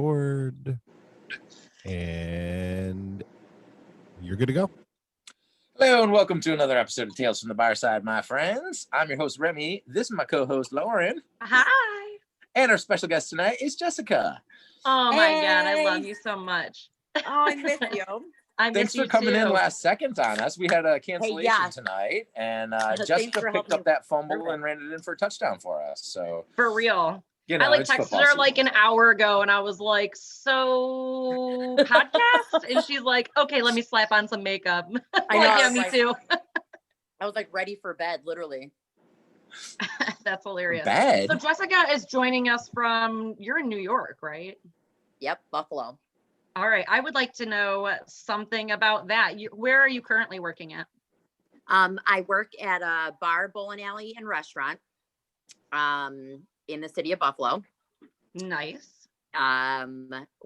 record. And you're good to go. Hello and welcome to another episode of Tales from the Barside, my friends. I'm your host, Remy. This is my co-host, Lauren. Hi. And our special guest tonight is Jessica. Oh my God, I love you so much. Oh, I miss you. Thanks for coming in last second on us. We had a cancellation tonight, and Jessica picked up that fumble and ran it in for a touchdown for us. So for real. You know, I texted her like an hour ago and I was like, so podcast? And she's like, okay, let me slap on some makeup. I know. Yeah, me too. I was like ready for bed, literally. That's hilarious. Bed? So Jessica is joining us from, you're in New York, right? Yep, Buffalo. All right. I would like to know something about that. Where are you currently working at? I work at a bar, bowling alley, and restaurant. In the city of Buffalo. Nice.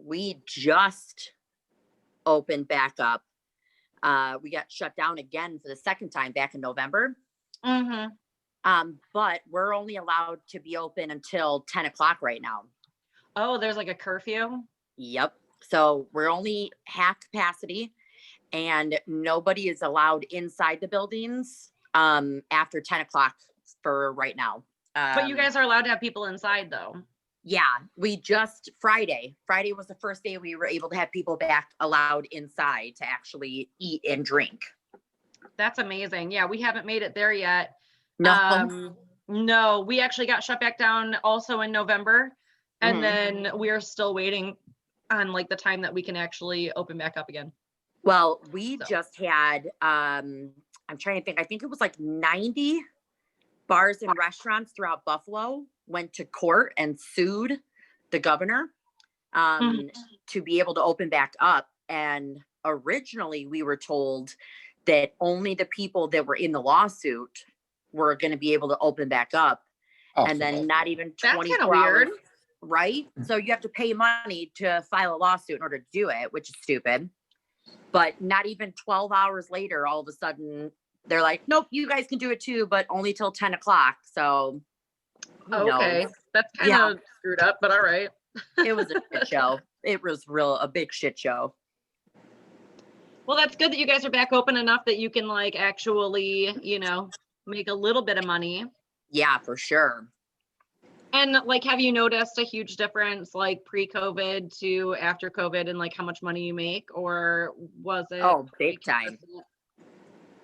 We just opened back up. We got shut down again for the second time back in November. Mm-hmm. But we're only allowed to be open until 10 o'clock right now. Oh, there's like a curfew? Yep. So we're only half capacity and nobody is allowed inside the buildings after 10 o'clock for right now. But you guys are allowed to have people inside though. Yeah, we just Friday was the first day we were able to have people back allowed inside to actually eat and drink. That's amazing. Yeah, we haven't made it there yet. No. No, we actually got shut back down also in November. And then we are still waiting on like the time that we can actually open back up again. Well, we just had, I'm trying to think, I think it was like 90 bars and restaurants throughout Buffalo went to court and sued the governor to be able to open back up. And originally we were told that only the people that were in the lawsuit were going to be able to open back up. And then not even 24 hours. Right? So you have to pay money to file a lawsuit in order to do it, which is stupid. But not even 12 hours later, all of a sudden, they're like, nope, you guys can do it too, but only till 10 o'clock. So, okay. That's kind of screwed up, but all right. It was a shit show. It was a big shit show. Well, that's good that you guys are back open enough that you can like actually, make a little bit of money. Yeah, for sure. And like, have you noticed a huge difference like pre-COVID to after COVID and like how much money you make, or was it? Oh, big time.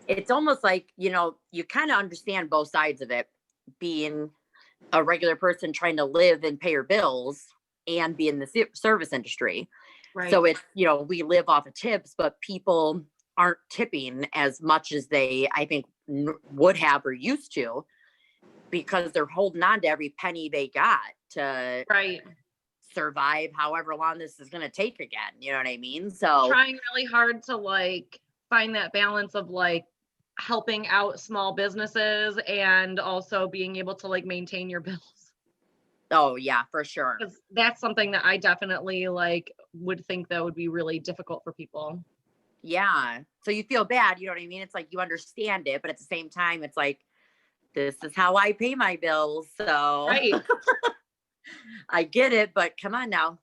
It's almost like, you kind of understand both sides of it, being a regular person trying to live and pay your bills and be in the service industry. Right. So it's, we live off of tips, but people aren't tipping as much as they, I think, would have or used to, because they're holding on to every penny they got to survive however long this is going to take again. You know what I mean? So trying really hard to like find that balance of like helping out small businesses and also being able to like maintain your bills. Oh yeah, for sure. Because that's something that I definitely like would think that would be really difficult for people. Yeah. So you feel bad, you know what I mean? It's like you understand it, but at the same time, it's like, this is how I pay my bills. So I get it, but come on now.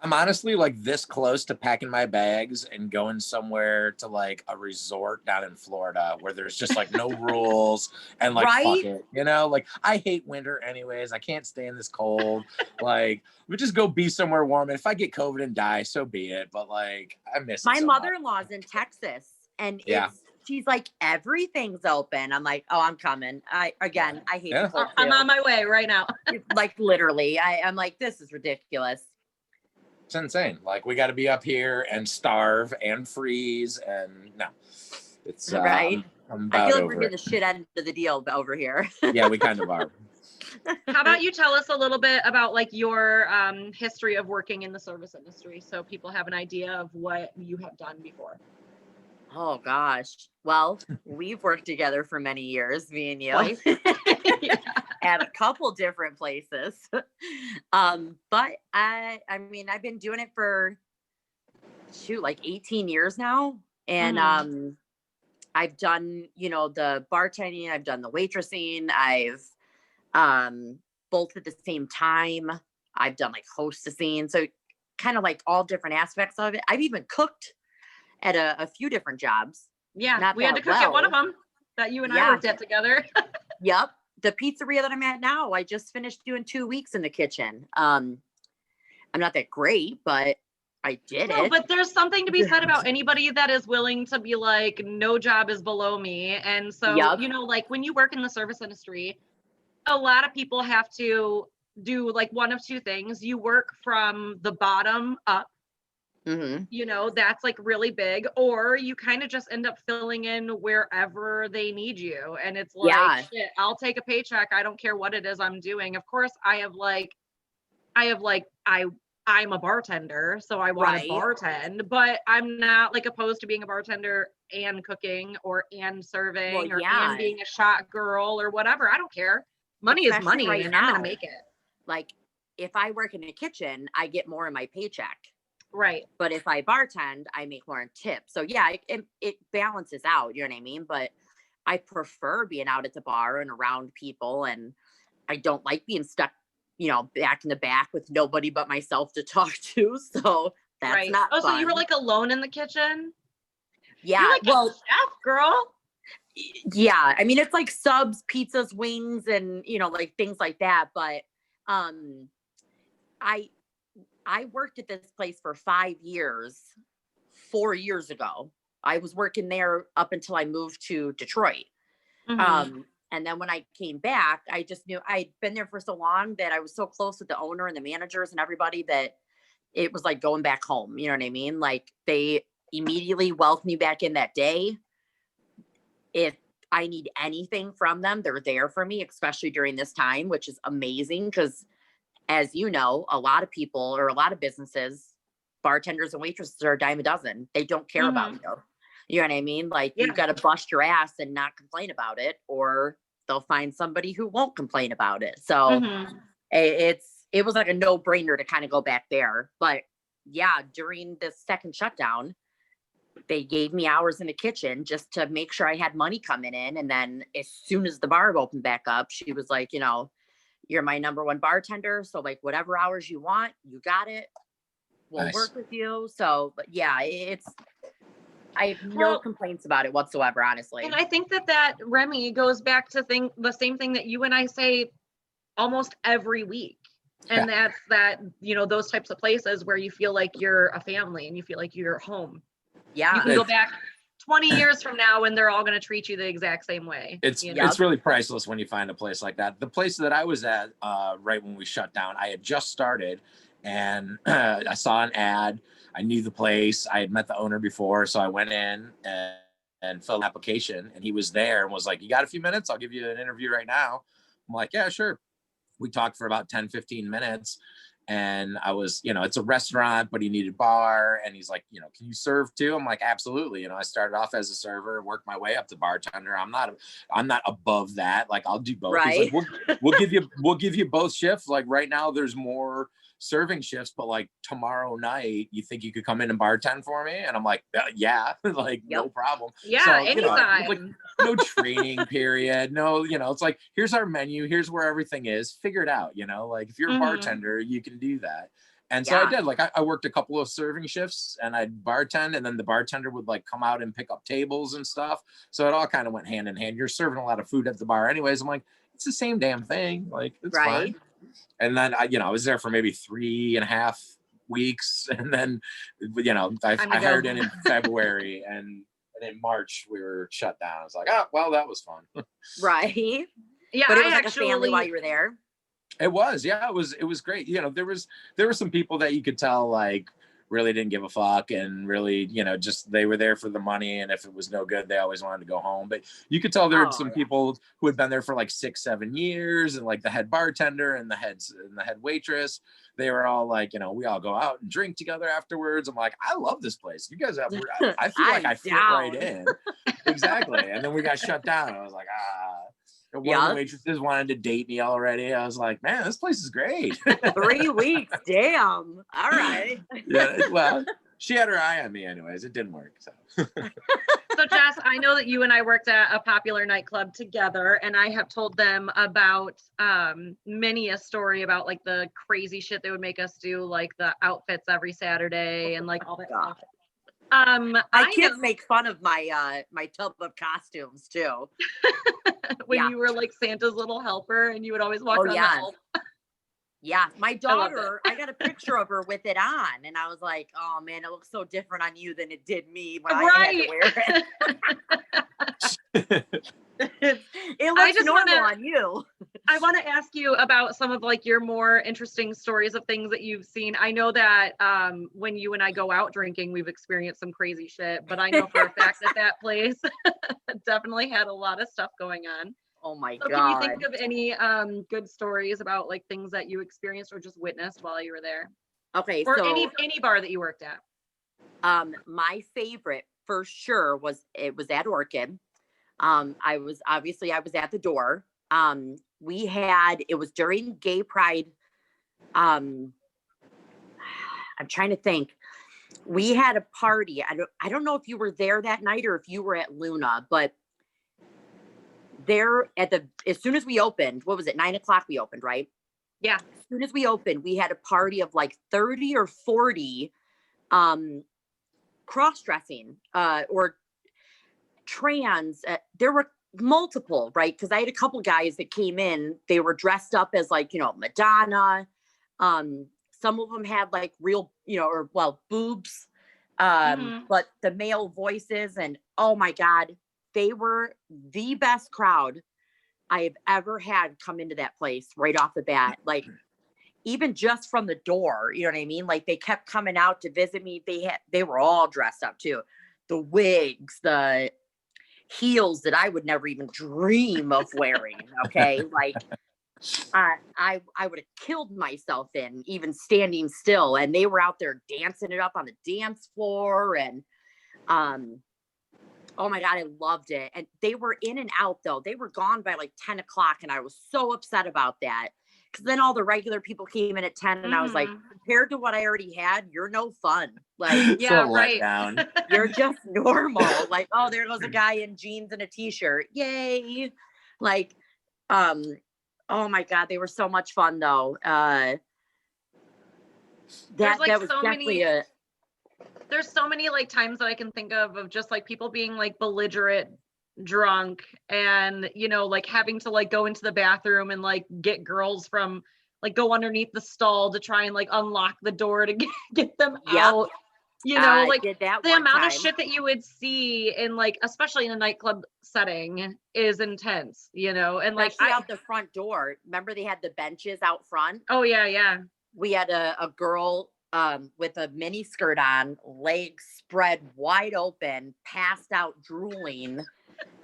I'm honestly like this close to packing my bags and going somewhere to like a resort down in Florida where there's just like no rules and like fuck it, like I hate winter anyways. I can't stay in this cold. Like we just go be somewhere warm. And if I get COVID and die, so be it. But like I miss my mother-in-law's in Texas and she's like, everything's open. I'm like, oh, I'm coming. I hate the cold too. I'm on my way right now. Like literally, I'm like, this is ridiculous. It's insane. Like we got to be up here and starve and freeze and no, it's right. I feel like we're getting the shit end of the deal over here. Yeah, we kind of are. How about you tell us a little bit about like your history of working in the service industry so people have an idea of what you have done before? Oh gosh. Well, we've worked together for many years, me and you. At a couple different places. But I mean, I've been doing it for like 18 years now. And I've done, the bartending, I've done the waitressing, I've both at the same time. I've done like hostessing. So kind of like all different aspects of it. I've even cooked at a few different jobs. Yeah, Not we had to cook at one of them that you and I worked at together. Yep. The pizzeria that I'm at now, I just finished doing 2 weeks in the kitchen. I'm not that great, but I did it. But there's something to be said about anybody that is willing to be like, no job is below me. And so, you know, like when you work in the service industry, a lot of people have to do like one of two things. You work from the bottom up. You know, that's like really big, or you kind of just end up filling in wherever they need you. And it's like, shit, I'll take a paycheck. I don't care what it is I'm doing. Of course, I'm a bartender, so I want to bartend, but I'm not like opposed to being a bartender and cooking and serving and being a shot girl or whatever. I don't care. Money is money, right, and I'm gonna make it. Like if I work in a kitchen, I get more in my paycheck. Right. But if I bartend, I make more in tips. So yeah, it balances out, you know what I mean? But I prefer being out at the bar and around people, and I don't like being stuck, you know, back in the back with nobody but myself to talk to. So that's not fun. So you were like alone in the kitchen? Yeah. You're like a chef, girl. Yeah. I mean, it's like subs, pizzas, wings, and, you know, like things like that. But I worked at this place for 5 years, 4 years ago. I was working there up until I moved to Detroit. And then when I came back, I just knew I'd been there for so long that I was so close with the owner and the managers and everybody that it was like going back home. You know what I mean? Like they immediately welcomed me back in that day. If I need anything from them, they're there for me, especially during this time, which is amazing because, as you know, a lot of people or a lot of businesses, bartenders and waitresses are a dime a dozen. They don't care about you. You know what I mean? Like you've got to bust your ass and not complain about it, or they'll find somebody who won't complain about it. So it was like a no brainer to kind of go back there. But yeah, during the second shutdown, they gave me hours in the kitchen just to make sure I had money coming in. And then as soon as the bar opened back up, she was like, you know, you're my number one bartender. So like whatever hours you want, you got it. We'll work with you. So, but yeah, I have no complaints about it whatsoever, honestly. And I think that Remy goes back to the same thing that you and I say almost every week. And that's that, you know, those types of places where you feel like you're a family and you feel like you're home. Yeah. You can go back 20 years from now and they're all going to treat you the exact same way. It's really priceless when you find a place like that. The place that I was at right when we shut down, I had just started and I saw an ad. I knew the place. I had met the owner before. So I went in and filled an application, and he was there and was like, you got a few minutes? I'll give you an interview right now. I'm like, yeah, sure. We talked for about 10, 15 minutes. And I was, you know, it's a restaurant, but he needed bar. And he's like, you know, can you serve too? I'm like, absolutely. You know, I started off as a server, worked my way up to bartender. I'm not above that. Like I'll do both. Right. He's like, we'll give you both shifts. Like right now there's more serving shifts, but like tomorrow night, you think you could come in and bartend for me? And I'm like, yeah, like no problem. Yeah, so, anytime. You know, like, no training period. No, you know, it's like, here's our menu. Here's where everything is. Figure it out. You know, like if you're a bartender, you can do that. And so I did. Like I worked a couple of serving shifts and I'd bartend, and then the bartender would like come out and pick up tables and stuff. So it all kind of went hand in hand. You're serving a lot of food at the bar anyways. I'm like, it's the same damn thing. Like it's fine. And then I was there for maybe 3.5 weeks. And then, you know, I hired in February and in March we were shut down. I was like, oh, well, that was fun. Right. Yeah. But it was like a family while you were there. It was. Yeah, it was great. You know, there were some people that you could tell like really didn't give a fuck and really, you know, just they were there for the money. And if it was no good, they always wanted to go home. But you could tell there were some people who had been there for like 6-7 years, and like the head bartender and the head waitress, they were all like, you know, we all go out and drink together afterwards. I'm like, I love this place. You guys have, I feel like I fit right in. Exactly. And then we got shut down. I was like, one of the waitresses wanted to date me already. I was like, man, this place is great. 3 weeks. Damn. All right. Yeah. Well, she had her eye on me anyways. It didn't work. So So Jess, I know that you and I worked at a popular nightclub together, and I have told them about many a story about like the crazy shit they would make us do, like the outfits every Saturday and like all that stuff. My kids make fun of my my tub of costumes too. When you were like Santa's little helper and you would always walk around the elf. Yeah, my daughter, I got a picture of her with it on, and I was like, oh man, it looks so different on you than it did me when I had to wear it. It looks normal on you. I want to ask you about some of like your more interesting stories of things that you've seen. I know that when you and I go out drinking, we've experienced some crazy shit, but I know for a fact that place definitely had a lot of stuff going on. Oh my God. Can you think of any good stories about like things that you experienced or just witnessed while you were there? Okay. Or any bar that you worked at? My favorite for sure was at Orchid. I was at the door. It was during Gay Pride. I'm trying to think. We had a party. I don't know if you were there that night or if you were at Luna, but there as soon as we opened, what was it? 9:00 we opened, right? Yeah. As soon as we opened, we had a party of like 30 or 40 cross-dressing or trans. There were multiple, right? Because I had a couple guys that came in. They were dressed up as like, Madonna. Some of them had like real, boobs. But the male voices, and oh my God, they were the best crowd I have ever had come into that place right off the bat. Like, even just from the door, you know what I mean? Like, they kept coming out to visit me. They were all dressed up too. The wigs, the heels that I would never even dream of wearing. Okay. Like, I would have killed myself in even standing still. And they were out there dancing it up on the dance floor. And, oh my God, I loved it. And they were in and out though. They were gone by like 10:00. And I was so upset about that. Cause then all the regular people came in at 10 and I was like, compared to what I already had, you're no fun. Like, yeah, right. You're just normal. Like, oh, there goes a guy in jeans and a t-shirt. Yay. Like, oh my God, they were so much fun though. That was definitely there's so many like times that I can think of just like people being like belligerent drunk and like having to like go into the bathroom and like get girls from like go underneath the stall to try and like unlock the door to get them out. Like the amount of shit that you would see in like, especially in a nightclub setting is intense, and like out the front door. Remember they had the benches out front? Oh yeah. We had a girl with a mini skirt on, legs spread wide open, passed out drooling.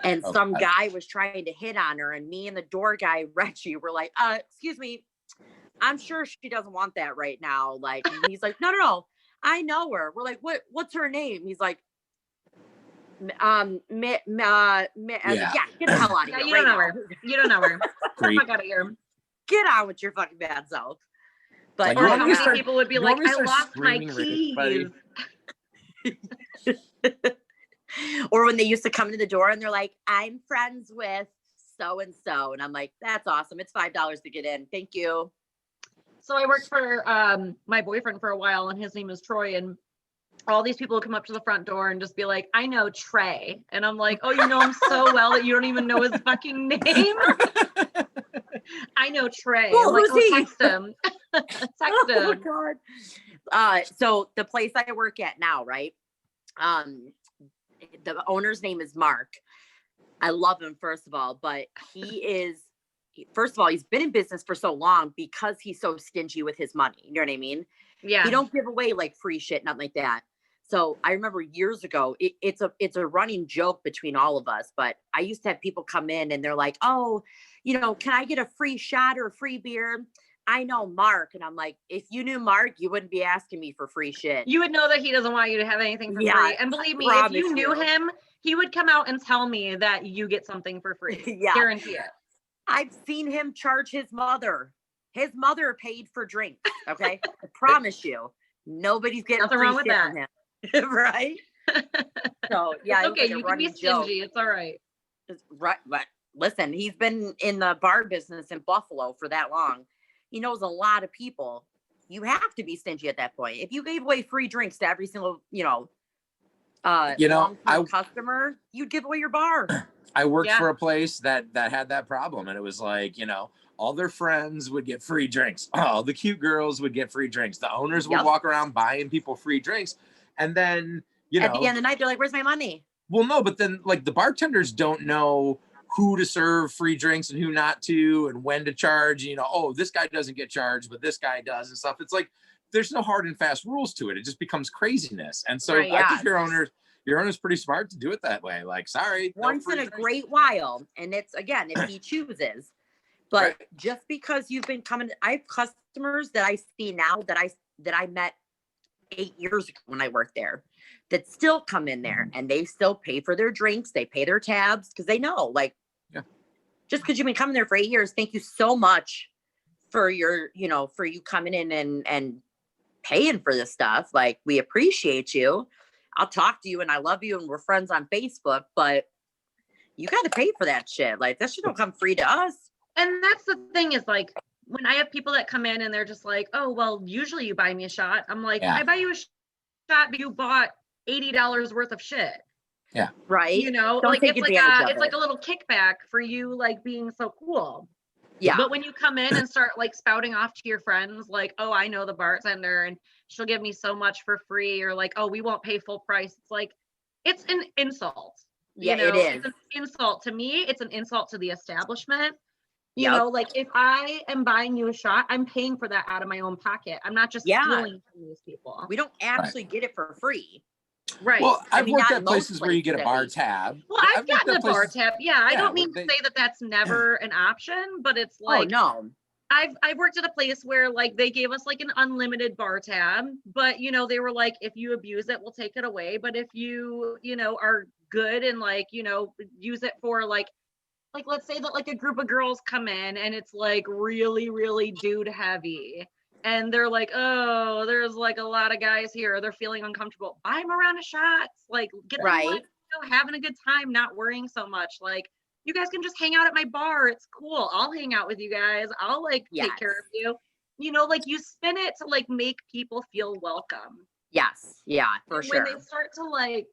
And some guy was trying to hit on her, and me and the door guy, Reggie, were like, excuse me, I'm sure she doesn't want that right now. Like, and he's like, no, I know her. We're like, what's her name? He's like, yeah, get the hell out of here. You don't know her. You don't know her. Fuck out of here. Get on with your fucking bad self. But or how many people would be like, I lost my keys. Or when they used to come to the door and they're like, I'm friends with so-and-so. And I'm like, that's awesome. It's $5 to get in. Thank you. So I worked for my boyfriend for a while, and his name is Troy. And all these people would come up to the front door and just be like, I know Trey. And I'm like, oh, you know him so well that you don't even know his fucking name. I know Trey. Well, I'm like, who's he? Text him. Text him. Oh my God. So the place I work at now, right? The owner's name is Mark. I love him, first of all, but he's been in business for so long because he's so stingy with his money. You know what I mean? Yeah. He don't give away like free shit, nothing like that. So I remember years ago, it's a running joke between all of us, but I used to have people come in and they're like, oh, can I get a free shot or a free beer? I know Mark. And I'm like, if you knew Mark, you wouldn't be asking me for free shit. You would know that he doesn't want you to have anything for free. And believe me, if you knew him, he would come out and tell me that you get something for free. Yeah. Guarantee it. I've seen him charge his mother. His mother paid for drinks. Okay. I promise you, nobody's getting nothing free wrong with shit that. from him. Right? So yeah, It's okay. like You can be stingy. It's all right. Right, but listen, he's been in the bar business in Buffalo for that long. He knows a lot of people. You have to be stingy at that point. If you gave away free drinks to every single, long-term customer, you'd give away your bar. I worked for a place that had that problem, and it was like, all their friends would get free drinks. Oh, the cute girls would get free drinks. The owners would walk around buying people free drinks, and then at the end of the night, they're like, "Where's my money?" Well, no, but then like the bartenders don't know who to serve free drinks and who not to, and when to charge. Oh, this guy doesn't get charged, but this guy does, and stuff. It's like there's no hard and fast rules to it. It just becomes craziness. And so I think your owner's pretty smart to do it that way. Like, sorry, once in a great while, and it's again if he chooses. But just because you've been coming, I have customers that I see now that I met 8 years ago when I worked there, that still come in there and they still pay for their drinks. They pay their tabs because they know, just because you've been coming there for 8 years, thank you so much for your, for you coming in and paying for this stuff. Like, we appreciate you. I'll talk to you and I love you and we're friends on Facebook, but you got to pay for that shit. Like, that shit don't come free to us. And that's the thing is, like, when I have people that come in and they're just like, oh, well, usually you buy me a shot. I'm like, I buy you a shot, but you bought $80 worth of shit. Yeah. Right. Don't like it's like a little kickback for you, like being so cool. Yeah. But when you come in and start like spouting off to your friends, like, oh, I know the bartender and she'll give me so much for free, or like, oh, we won't pay full price. It's like, it's an insult. Yeah, it is. It's an insult to me. It's an insult to the establishment. You know, like if I am buying you a shot, I'm paying for that out of my own pocket. I'm not just stealing from these people. We don't actually get it for free. Right. Well, I've worked at places where you get a bar tab. Well, I've gotten a bar tab. Yeah, I don't mean to say that that's never an option, but it's like, no. I've worked at a place where like they gave us like an unlimited bar tab, but they were like, if you abuse it, we'll take it away. But if you, are good and like, use it for like let's say that like a group of girls come in and it's like really, really dude heavy. And they're like, oh, there's like a lot of guys here. They're feeling uncomfortable. Buy them a round of shots. Like, get them having a good time, not worrying so much. Like, you guys can just hang out at my bar. It's cool. I'll hang out with you guys. I'll like take care of you. Like you spin it to like make people feel welcome. Yes. Yeah, for sure. When they start to like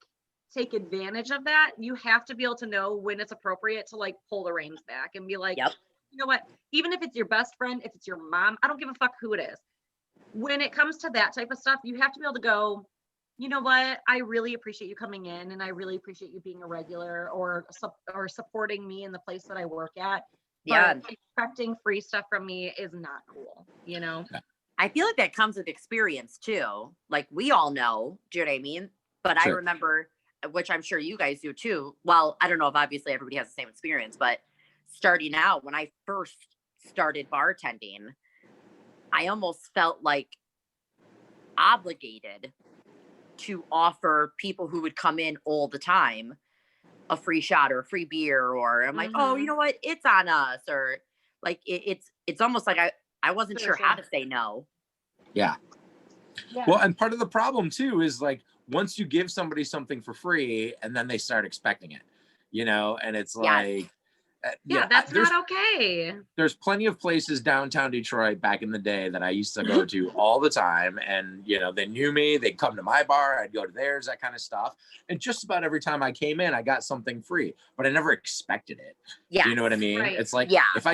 take advantage of that, you have to be able to know when it's appropriate to like pull the reins back and be like, you know what, even if it's your best friend, if it's your mom, I don't give a fuck who it is. When it comes to that type of stuff, you have to be able to go, you know what, I really appreciate you coming in and I really appreciate you being a regular or supporting me in the place that I work at. But expecting free stuff from me is not cool, I feel like that comes with experience too. Like, we all know, do you know what I mean? But I remember, which I'm sure you guys do too. Well, I don't know if obviously everybody has the same experience, but starting out, when I first started bartending, I almost felt like obligated to offer people who would come in all the time a free shot or a free beer, or I'm like, oh, you know what? It's on us. Or like, it's almost like I wasn't sure how to say no. Yeah. Well, and part of the problem too is like, once you give somebody something for free and then they start expecting it, and it's like, that's not okay. There's plenty of places downtown Detroit back in the day that I used to go to all the time. And, they knew me, they'd come to my bar, I'd go to theirs, that kind of stuff. And just about every time I came in, I got something free, but I never expected it. Yeah. You know what I mean? Right. It's like, if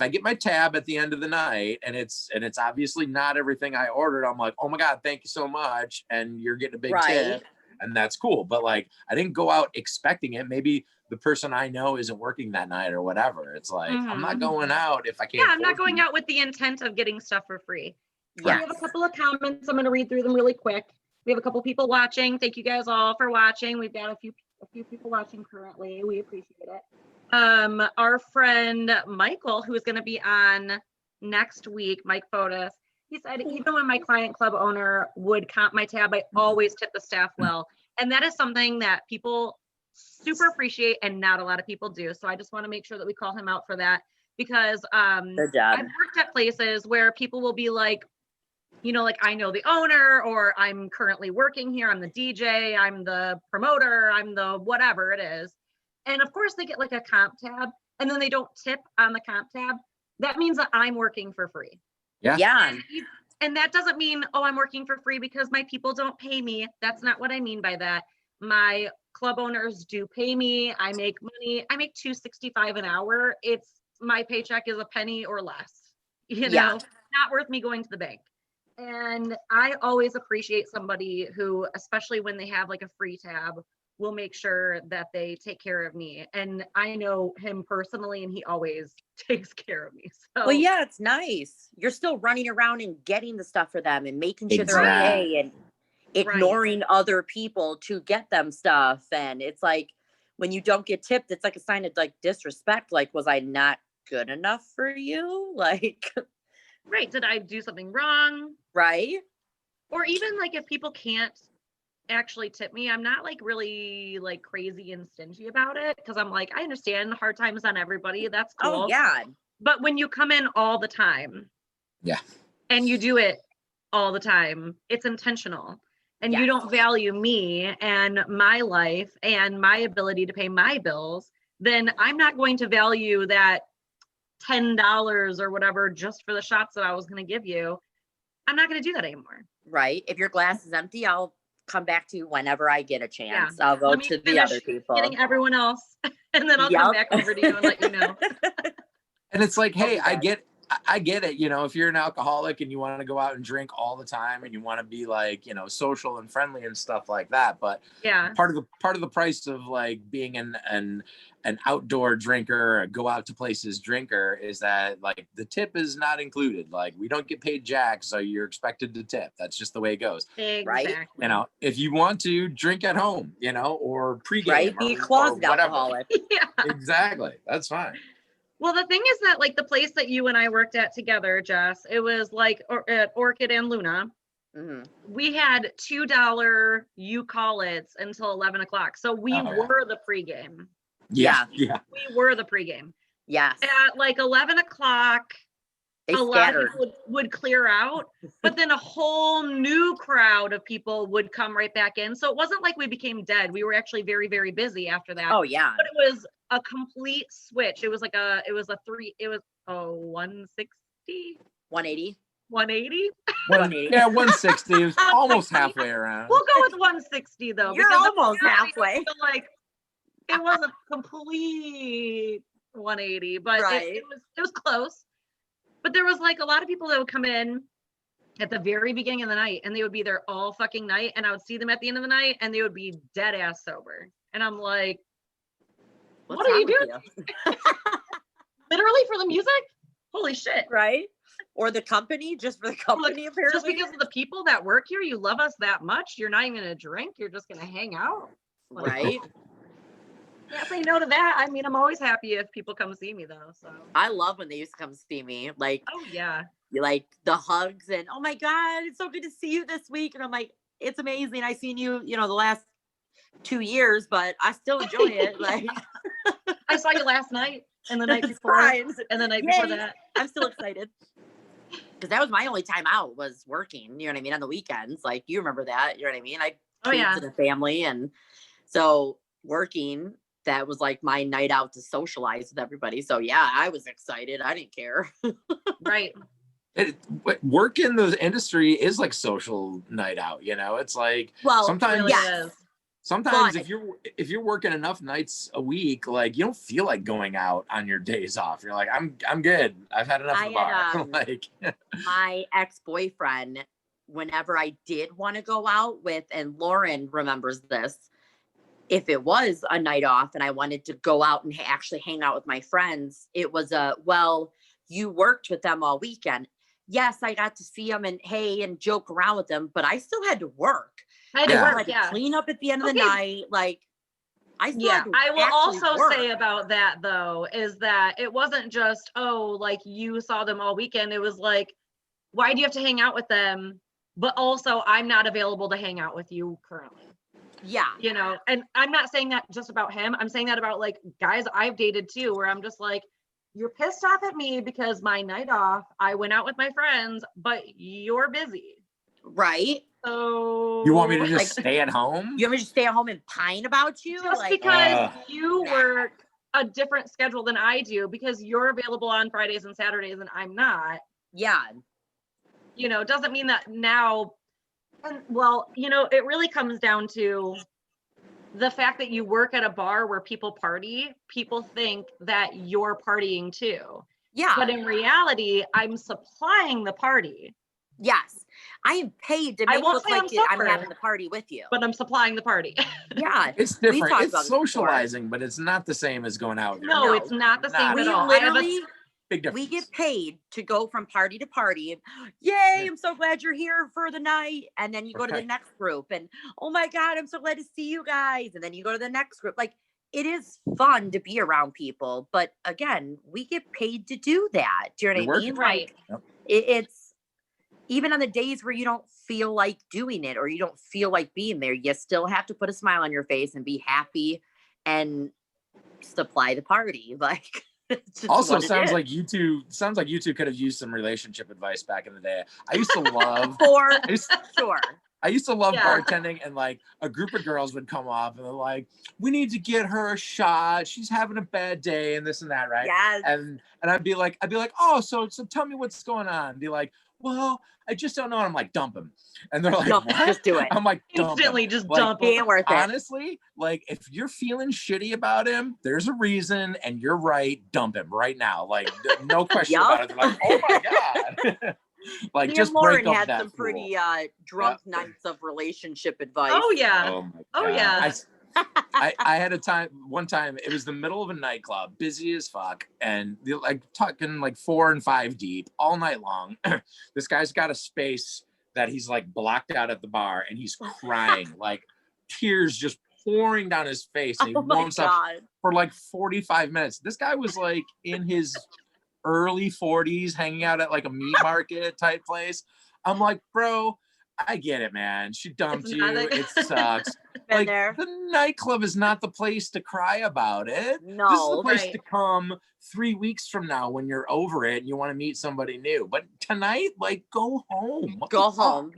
I get my tab at the end of the night and it's obviously not everything I ordered, I'm like, oh my God, thank you so much. And you're getting a big tip. And that's cool. But like, I didn't go out expecting it. Maybe the person I know isn't working that night or whatever. It's like, I'm not going out if I can't. Yeah, I'm not going out with the intent of getting stuff for free. We have a couple of comments. I'm going to read through them really quick. We have a couple people watching. Thank you guys all for watching. We've got a few people watching currently. We appreciate it. Our friend Michael, who is going to be on next week, Mike Fotis, he said, even when my client club owner would comp my tab, I always tip the staff well. And that is something that people super appreciate and not a lot of people do. So I just want to make sure that we call him out for that, because I've worked at places where people will be like, you know, like I know the owner, or I'm currently working here, I'm the DJ, I'm the promoter, I'm the whatever it is. And of course they get like a comp tab, and then they don't tip on the comp tab. That means that I'm working for free. Yeah. And that doesn't mean, oh, I'm working for free because my people don't pay me. That's not what I mean by that. My club owners do pay me. I make money. I make $2.65 an hour. It's my paycheck is a penny or less, you know, not worth me going to the bank. And I always appreciate somebody who, especially when they have like a free tab, will make sure that they take care of me. And I know him personally, and he always takes care of me. So well, yeah, it's nice. You're still running around and getting the stuff for them and making sure they're okay and ignoring other people to get them stuff. And it's like, when you don't get tipped, it's like a sign of like disrespect. Like, was I not good enough for you? Like, right. Did I do something wrong? Right. Or even like if people can't actually tip me, I'm not like really like crazy and stingy about it, because I'm like, I understand hard times on everybody. That's cool. Oh yeah. But when you come in all the time, and you do it all the time, it's intentional, and you don't value me and my life and my ability to pay my bills, then I'm not going to value that $10 or whatever just for the shots that I was going to give you. I'm not going to do that anymore. Right. If your glass is empty, I'll come back to you whenever I get a chance. I'll go to the other people. Getting everyone else, and then I'll come back over to you and let you know. And it's like, hey, I get it. You know, if you're an alcoholic and you want to go out and drink all the time and you want to be like, you know, social and friendly and stuff like that. But part of the price of like being an outdoor drinker, or go out to places drinker, is that like the tip is not included. Like, we don't get paid jack, so you're expected to tip. That's just the way it goes. Exactly. Right. You know, if you want to drink at home, you know, or pregame, right, be a closet alcoholic. Exactly. That's fine. Well, the thing is that like the place that you and I worked at together, Jess, it was like at Orchid and Luna. Mm-hmm. We had $2 you call it until 11 o'clock. So we were the pregame. Yeah. We were the pregame. Yes. At like 11 o'clock, a lot of people would clear out, but then a whole new crowd of people would come right back in. So it wasn't like we became dead. We were actually very, very busy after that. Oh yeah. But it was a complete switch. It was like a 160? 180. 180? 180. Yeah, 160. It was almost halfway around. We'll go with 160 though. You're almost halfway. Like it wasn't complete 180, but it was close. But there was like a lot of people that would come in at the very beginning of the night, and they would be there all fucking night, and I would see them at the end of the night and they would be dead ass sober. And I'm like, what are you doing? Literally for the music? Holy shit. Right? Or the company, just for the company, apparently. Just because of the people that work here, you love us that much, you're not even gonna drink, you're just gonna hang out. Like, right? Can't say no to that. I mean, I'm always happy if people come see me though. So I love when they used to come see me. Like, oh yeah. Like the hugs and, oh my God, it's so good to see you this week. And I'm like, it's amazing. I've seen you, you know, the last 2 years, but I still enjoy it. Like I saw you last night and the night before and the night before that. I'm still excited. Because that was my only time out, was working, you know what I mean, on the weekends. Like, you remember that, you know what I mean? I kids and a family, and so working, that was like my night out to socialize with everybody. So yeah, I was excited. I didn't care. Right. Work in the industry is like social night out, you know. It's like, well, sometimes really sometimes if you're working enough nights a week, like you don't feel like going out on your days off. You're like, I'm good. I've had enough of the bar. Like my ex-boyfriend, whenever I did want to go out with, and Lauren remembers this, if it was a night off and I wanted to go out and actually hang out with my friends, it was well, you worked with them all weekend. Yes, I got to see them and and joke around with them, but I still had to work. I had to clean up at the end of the night. Like, I still had to I will also work. say about that though, is that it wasn't just, oh, like you saw them all weekend. It was like, why do you have to hang out with them? But also, I'm not available to hang out with you currently. Yeah. You know, and I'm not saying that just about him. I'm saying that about like guys I've dated too, where I'm just like, you're pissed off at me because my night off, I went out with my friends, but you're busy. Right. So you want me to just stay at home? You want me to just stay at home and pine about you? Just because you work a different schedule than I do, because you're available on Fridays and Saturdays and I'm not. Yeah. You know, doesn't mean that now. And well, you know, it really comes down to the fact that you work at a bar where people party. People think that you're partying too. Yeah. But in reality, I'm supplying the party. Yes. I am paid to make it look like I'm having the party with you. But I'm supplying the party. Yeah. It's different. It's socializing, but it's not the same as going out. No, it's not the same at all. Literally, big difference. We get paid to go from party to party. And, yay, I'm so glad you're here for the night. And then you go to the next group and, oh my God, I'm so glad to see you guys. And then you go to the next group. Like, it is fun to be around people. But again, we get paid to do that. Do you know what I mean? Right. Like, it's even on the days where you don't feel like doing it or you don't feel like being there, you still have to put a smile on your face and be happy and supply the party. Like, also sounds like you two could have used some relationship advice back in the day. I used to love I used to love bartending, and like a group of girls would come up and they're like, we need to get her a shot, she's having a bad day and this and that, right? Yes. And I'd be like, oh, so tell me what's going on. And be like, well, I just don't know. And I'm like, dump him. And they're like, what? Just do it. I'm like, instantly just dump him. Ain't worth it. Honestly, like if you're feeling shitty about him, there's a reason, and you're right. Dump him right now. Like no question about it. They're like, oh my God. Like me just and Lauren break up had that some pretty drunk nights of relationship advice. Oh yeah. Oh, my God. Oh yeah. I had one time, it was the middle of a nightclub, busy as fuck, and like talking like 4 and 5 deep all night long. This guy's got a space that he's like blocked out at the bar, and he's crying, like tears just pouring down his face, and he won't stop for like 45 minutes. This guy was like in his early 40s, hanging out at like a meat market type place. I'm like, bro, I get it, man. She dumped you. It sucks. Like the nightclub is not the place to cry about it. No, this is the place to come 3 weeks from now when you're over it and you want to meet somebody new. But tonight, like, go home. Go home.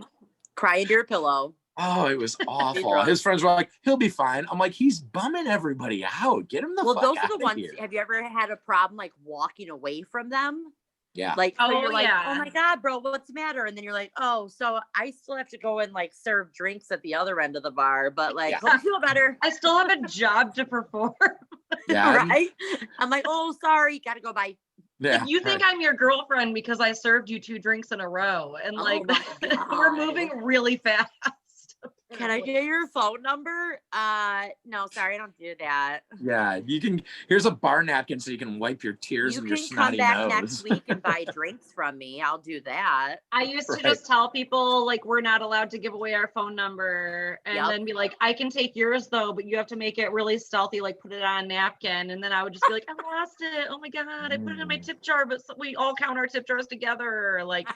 Cry into your pillow. Oh, it was awful. His friends were like, he'll be fine. I'm like, he's bumming everybody out. Get him the fuck out of here. Well, those are the ones. Have you ever had a problem like walking away from them? Yeah. Like, so you're like, oh my God, bro, what's the matter? And then you're like, oh, so I still have to go and like serve drinks at the other end of the bar, but like, hope you feel better. I still have a job to perform. Yeah. Right? I'm like, oh, sorry, gotta go, bye. Yeah. You think I'm your girlfriend because I served you 2 drinks in a row, and like we're moving really fast. Can I get your phone number? No, sorry, I don't do that. Yeah, you can. Here's a bar napkin so you can wipe your tears and your snotty nose. You can come back next week and buy drinks from me. I'll do that. I used to just tell people like we're not allowed to give away our phone number, and then be like, I can take yours though, but you have to make it really stealthy, like put it on a napkin. And then I would just be like, I lost it. Oh my God, I put it in my tip jar, but we all count our tip jars together. Like.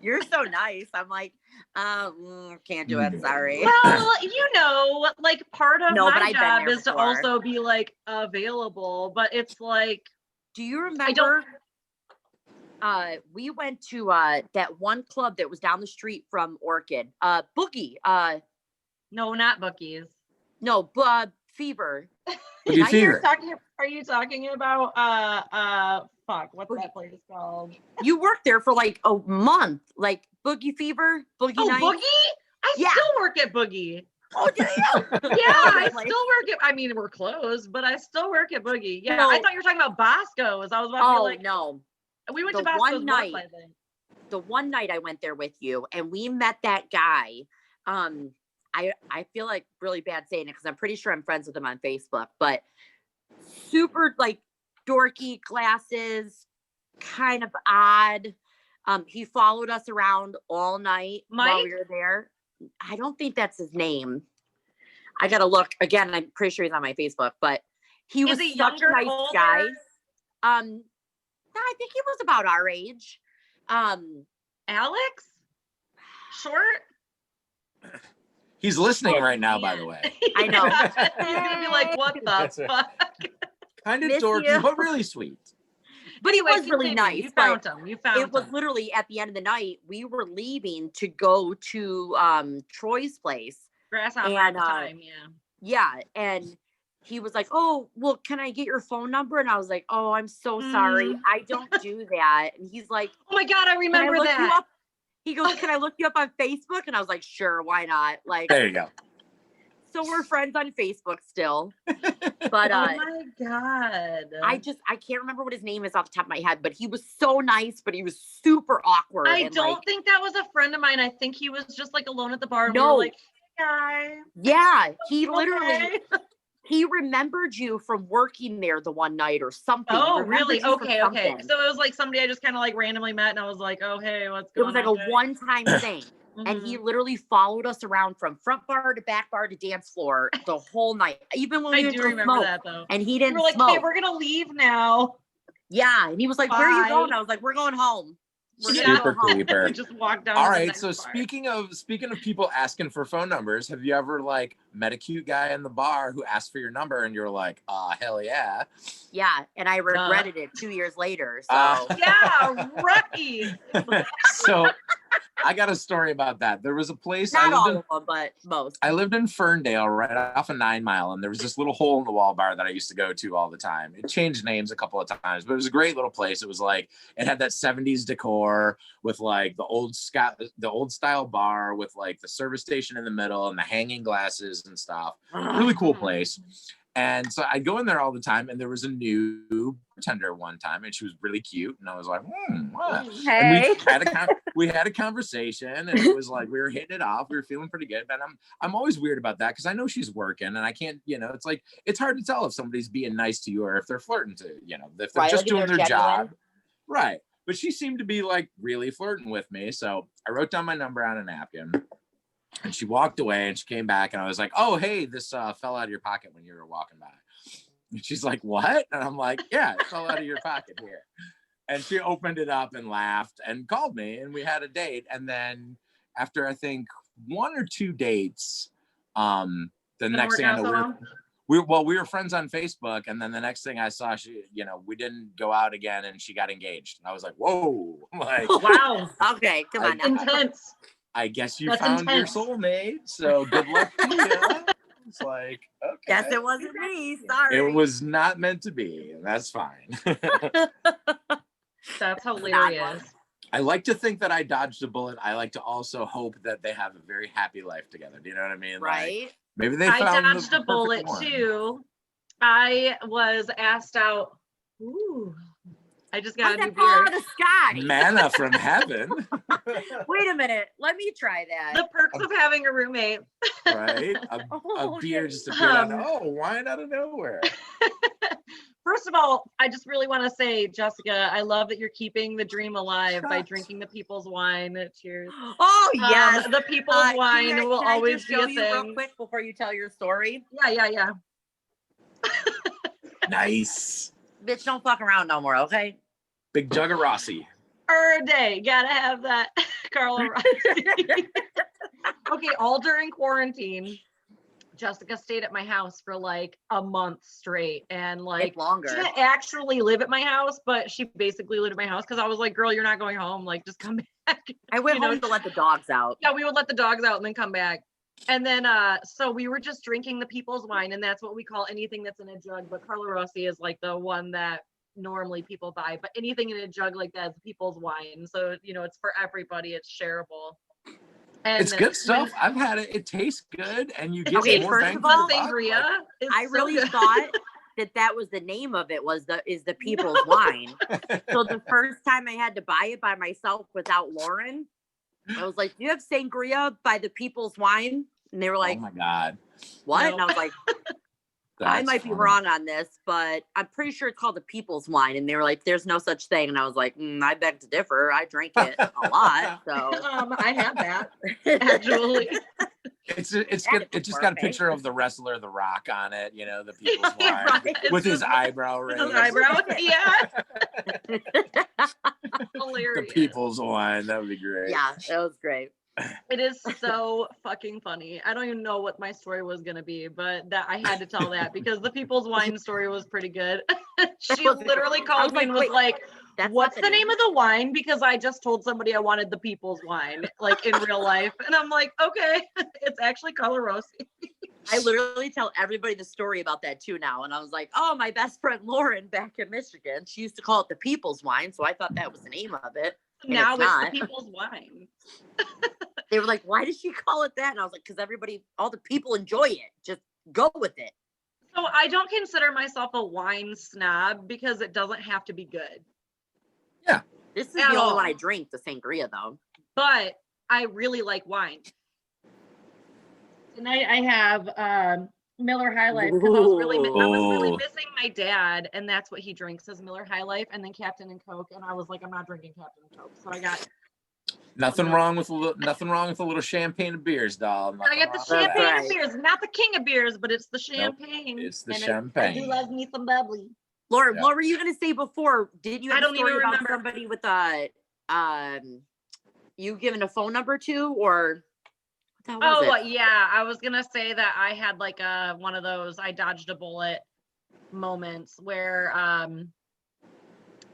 You're so nice. I'm like, can't do it. Sorry. Well, you know, like part of my job is to also be like available, but it's like, do you remember? We went to that one club that was down the street from Orchid. Boogie. No, not Bookies. No, Fever. Fever. Are you talking about what's that place called? You worked there for like a month, like Boogie Fever, Boogie Night. Boogie? I still work at Boogie. Oh, do you? I still work at. I mean, we're closed, but I still work at Boogie. Yeah, I thought you were talking about Bosco's. I was about to be like, no. We went to Bosco's one night. The one night I went there with you, and we met that guy. I feel like really bad saying it because I'm pretty sure I'm friends with him on Facebook, but super like dorky, glasses, kind of odd. He followed us around all night while we were there. I don't think that's his name. I gotta look again. I'm pretty sure he's on my Facebook, but he was such a nice guy. I think he was about our age. Alex? Short? He's listening right now, by the way. I know. He's gonna be like, what the fuck? Kind of dorky, but really sweet. But he was really continue. nice. You found him. You found him. It was literally at the end of the night, we were leaving to go to Troy's place. Grasshopper at the time, yeah. Yeah, and he was like, "Oh, well, can I get your phone number?" And I was like, "Oh, I'm so sorry. I don't do that." And he's like, "Oh my God, I remember that." He goes, "Can I look you up on Facebook?" And I was like, "Sure, why not?" Like, there you go. So we're friends on Facebook still. But oh my God. I can't remember what his name is off the top of my head, but he was so nice, but he was super awkward. I don't think that was a friend of mine. I think he was just like alone at the bar. No. We were like, "Hey, guy." Yeah, he literally he remembered you from working there the one night or something. Oh, really? Okay. So it was like somebody I just kind of like randomly met, and I was like, "Oh, hey, what's going on?" It was like a one-time thing. And he literally followed us around from front bar to back bar to dance floor the whole night. Even when we I do remember that though. And he didn't we were like, smoke. "Hey, we're gonna leave now." Yeah, and he was like, "Where are you going?" I was like, "We're going home." Super creeper. We just walked down. All right. So speaking of people asking for phone numbers, have you ever like met a cute guy in the bar who asked for your number and you're like, hell yeah. Yeah. And I regretted it 2 years later. So yeah, right. So I got a story about that. There was a place. Not all of them, but most. I lived in Ferndale, right off of 9 Mile, and there was this little hole in the wall bar that I used to go to all the time. It changed names a couple of times, but it was a great little place. It was like it had that 70s decor with like the old style bar with like the service station in the middle and the hanging glasses and stuff. Really cool place. And so I'd go in there all the time, and there was a new bartender one time, and she was really cute. And I was like, wow. Hey. And we had a conversation, and it was like we were hitting it off. We were feeling pretty good. But I'm always weird about that because I know she's working, and I can't, it's like it's hard to tell if somebody's being nice to you or if they're flirting to, if they're just doing their job. Right. But she seemed to be like really flirting with me. So I wrote down my number on a napkin. And she walked away and she came back and I was like, "Oh, hey, this fell out of your pocket when you were walking by." And she's like, "What?" And I'm like, "Yeah, it fell out of your pocket here." And she opened it up and laughed and called me and we had a date. And then after I think 1 or 2 dates, the next thing I know, we were friends on Facebook. And then the next thing I saw, she, we didn't go out again and she got engaged. And I was like, whoa, like, wow. Okay, come on now. Intense. I guess you found your soulmate, so good luck to you. It's like, okay. Guess it wasn't me. Sorry. It was not meant to be, and that's fine. That's hilarious. I like to think that I dodged a bullet. I like to also hope that they have a very happy life together. Do you know what I mean? Right. Like, maybe they found I dodged a bullet too. I was asked out. Ooh. I just got a new beer. Out of the sky. Manna from heaven. Wait a minute. Let me try that. The perks of having a roommate. Right? A beer just appeared wine out of nowhere. First of all, I just really want to say, Jessica, I love that you're keeping the dream alive by drinking the people's wine. Cheers. Oh, yes. The people's wine will always be a thing. Real quick before you tell your story? Yeah. Nice. Bitch, don't fuck around no more, okay? Big jug of Rossi. Per day. Gotta have that Carla Rossi. Okay, all during quarantine, Jessica stayed at my house for like a month straight. And like longer. She didn't actually live at my house, but she basically lived at my house because I was like, "Girl, you're not going home. Like, just come back." I went home to let the dogs out. Yeah, we would let the dogs out and then come back. And then, so we were just drinking the people's wine, and that's what we call anything that's in a jug. But Carla Rossi is like the one that normally people buy, but anything in a jug like that is people's wine. So, it's for everybody. It's shareable. And it's good stuff. I've had it. It tastes good, and you get more first of all, sangria. I really thought that was the name of it is the people's wine. So the first time I had to buy it by myself without Lauren, I was like, "Do you have sangria by the people's wine?" And they were like, "Oh my God, what?" No. And I was like, I might be wrong on this, but I'm pretty sure it's called the people's wine. And they were like, "There's no such thing." And I was like, I beg to differ. I drink it a lot. So I have that actually. It's good. It just got a picture of the wrestler The Rock on it, the people's wine Right. with his eyebrow raised. His eyebrow, yeah. Hilarious. The people's wine. That would be great. Yeah, that was great. It is so fucking funny. I don't even know what my story was gonna be, but that I had to tell that because the People's Wine story was pretty good. She literally called me and was like, what's the name of the wine? Because I just told somebody I wanted the People's Wine, like in real life. And I'm like, okay, it's actually Color Rossi. I literally tell everybody the story about that too now. And I was like, oh, my best friend Lauren back in Michigan, she used to call it the People's Wine. So I thought that was the name of it. Now it's the People's Wine. They were like, why does she call it that? And I was like, because all the people enjoy it. Just go with it. So I don't consider myself a wine snob because it doesn't have to be good. Yeah. This is the only one I drink, the sangria though. But I really like wine. Tonight I have Miller High Life because I was really missing my dad, and that's what he drinks is Miller High Life and then Captain and Coke. And I was like, I'm not drinking Captain and Coke. So I got nothing wrong with a little champagne and beers, doll. I got the champagne and beers, not the king of beers, but it's the champagne. Nope, it's the champagne. I do love me some bubbly. Lauren, what were you gonna say before? Did you have a story about somebody with you giving a phone number to, or what was it? Yeah, I was gonna say that I had like one of those I dodged a bullet moments where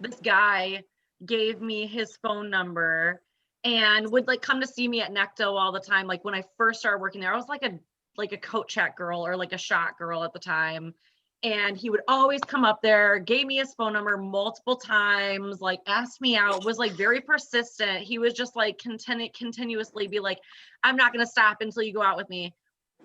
this guy gave me his phone number and would like come to see me at Necto all the time. Like when I first started working there, I was like a coat check girl or like a shot girl at the time. And he would always come up there, gave me his phone number multiple times, like asked me out, was like very persistent. He was just like continuously be like, I'm not going to stop until you go out with me.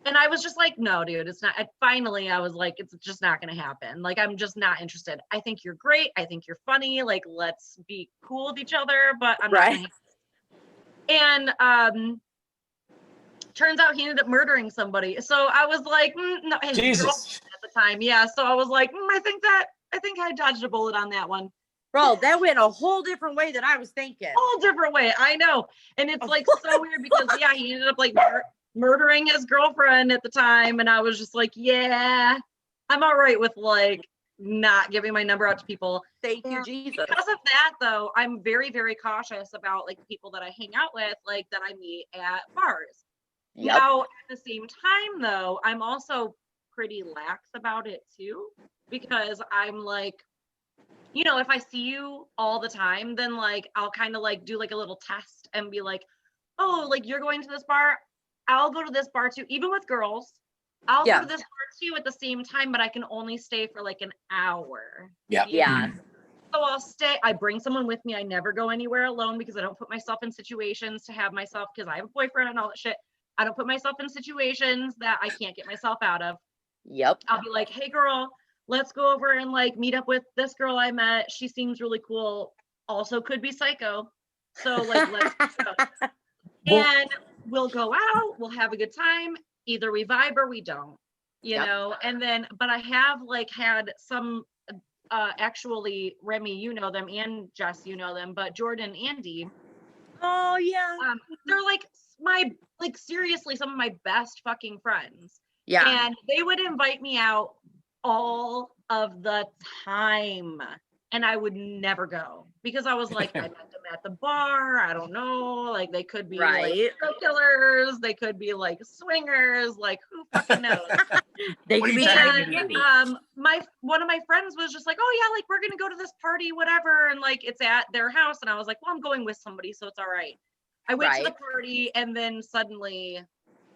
And I was just like, no, dude, it's not. And finally, I was like, it's just not going to happen. Like, I'm just not interested. I think you're great. I think you're funny. Like, let's be cool with each other, but I'm not gonna. And turns out he ended up murdering somebody. So I was like, no, his girlfriend at the time. Yeah. So I was like, I think I dodged a bullet on that one. Bro, that went a whole different way than I was thinking. Whole different way. I know. And it's like so weird because he ended up like murdering his girlfriend at the time. And I was just like, yeah, I'm all right with like not giving my number out to people. Thank you, Jesus. Because of that though, I'm very, very cautious about like people that I hang out with, like that I meet at bars. Yep. Now, at the same time, though, I'm also pretty lax about it, too, because I'm like, if I see you all the time, then, like, I'll kind of, like, do, like, a little test and be like, oh, like, you're going to this bar? I'll go to this bar, too. Even with girls, I'll go to this bar, too, at the same time, but I can only stay for, like, an hour. Yeah. Yeah. So I'll stay. I bring someone with me. I never go anywhere alone because I don't put myself in situations to have myself, because I have a boyfriend and all that shit. I don't put myself in situations that I can't get myself out of. Yep. I'll be like, hey girl, let's go over and like meet up with this girl I met. She seems really cool. Also could be psycho. So like, let's go. And we'll go out, we'll have a good time. Either we vibe or we don't, you know? And then, but I have like had some, actually Remy, you know them, and Jess, you know them, but Jordan and Andy. Oh yeah. They're like seriously some of my best fucking friends. Yeah. And they would invite me out all of the time. And I would never go because I was like, I met them at the bar. I don't know. Like they could be like serial killers. They could be like swingers. Like who fucking knows? They could be. One of my friends was just like, oh yeah, like we're gonna go to this party, whatever, and like it's at their house. And I was like, well, I'm going with somebody, so it's all right. I went to the party, and then suddenly,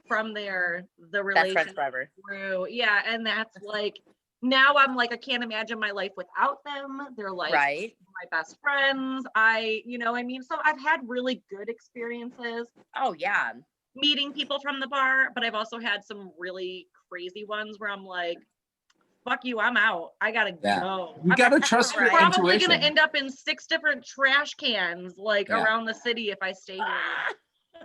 from there, the relationship grew. Yeah, and that's like. Now I'm like, I can't imagine my life without them. They're like my best friends. So I've had really good experiences. Oh yeah. Meeting people from the bar, but I've also had some really crazy ones where I'm like, fuck you, I'm out. I gotta go. You gotta trust your intuition. I'm probably gonna end up in 6 different trash cans around the city if I stay here.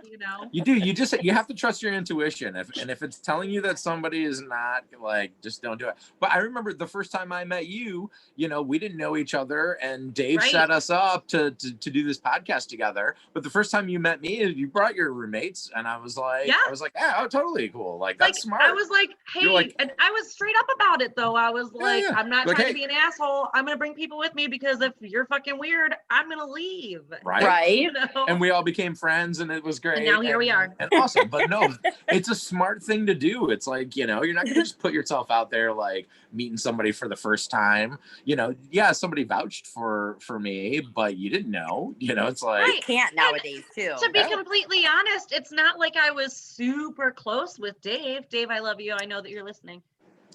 You do. You have to trust your intuition. If it's telling you that somebody is not, like, just don't do it. But I remember the first time I met you, we didn't know each other, and Dave set us up to do this podcast together. But the first time you met me, you brought your roommates, and I was like, oh, totally cool. Like, that's smart. I was like, hey, and I was straight up about it though. I was like, I'm not trying to be an asshole. I'm gonna bring people with me because if you're fucking weird, I'm gonna leave. Right. And we all became friends, and it was great. great. And now here we are. And awesome. But no, it's a smart thing to do. It's like, you're not going to just put yourself out there like meeting somebody for the first time. Yeah, somebody vouched for me, but you didn't know. It's like you can't nowadays too. To be completely honest, it's not like I was super close with Dave. Dave, I love you. I know that you're listening.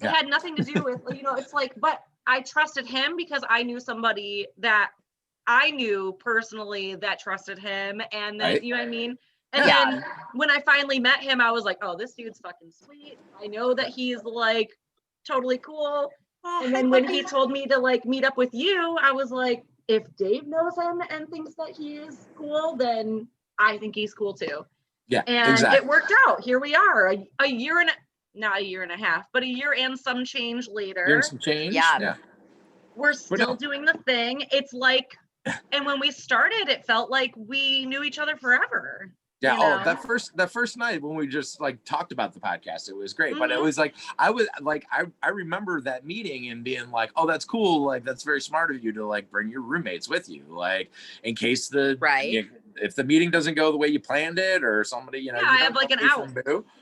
It had nothing to do with, it's like, but I trusted him because I knew somebody that I knew personally that trusted him. And then, you know what I mean? And then when I finally met him, I was like, oh, this dude's fucking sweet. I know that he's like totally cool. And then when he told me to like meet up with you, I was like, if Dave knows him and thinks that he is cool, then I think he's cool too. Yeah, and exactly. It worked out. Here we are, a year and not a year and a half, but a year and some change later. Year and some change. Yeah. We're still doing the thing. It's like, and when we started, it felt like we knew each other forever. Yeah. That first night when we just like talked about the podcast, it was great. But it was like, I remember that meeting and being like, oh, that's cool. Like, that's very smart of you to like bring your roommates with you. Like in case if the meeting doesn't go the way you planned it or somebody, I have like an out.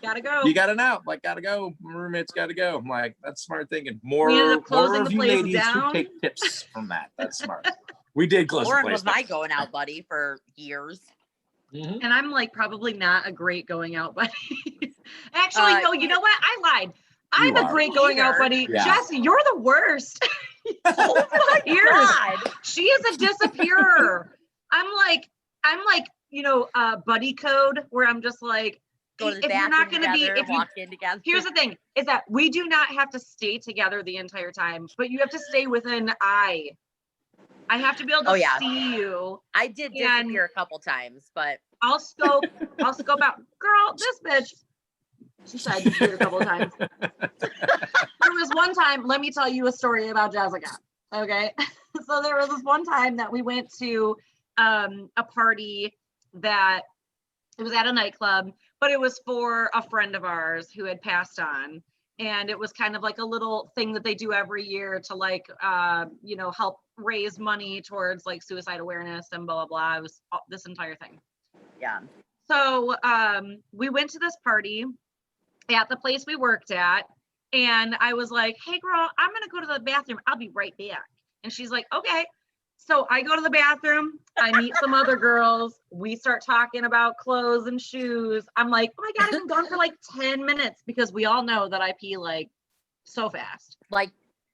Gotta go. You got an out. Like, gotta go. My roommate's gotta go. I'm like, that's smart thinking. More of you ladies who take tips from that. That's smart. We did close Lauren the place was my going out buddy for years. Mm-hmm. And I'm like probably not a great going out buddy. Actually, no, you know what? I lied. I'm a great going out buddy. Yeah. Jesse, you're the worst. Oh my God. She is a disappearer. I'm like, buddy code where I'm just like, go to the bathroom together, walk in together. Here's the thing is that we do not have to stay together the entire time, but you have to stay within I have to be able to see you. I did disappear a couple times, but I'll scope out. Girl, this bitch. She said I disappeared a couple of times. There was one time, let me tell you a story about Jessica. Okay. So there was this one time that we went to a party that it was at a nightclub, but it was for a friend of ours who had passed on. And it was kind of like a little thing that they do every year to like, help raise money towards like suicide awareness and blah, blah, blah. It was this entire thing. Yeah. So we went to this party at the place we worked at. And I was like, hey, girl, I'm going to go to the bathroom. I'll be right back. And she's like, okay. So I go to the bathroom. I meet some other girls. We start talking about clothes and shoes. I'm like, oh my God, I've been gone for like 10 minutes because we all know that I pee like so fast. Like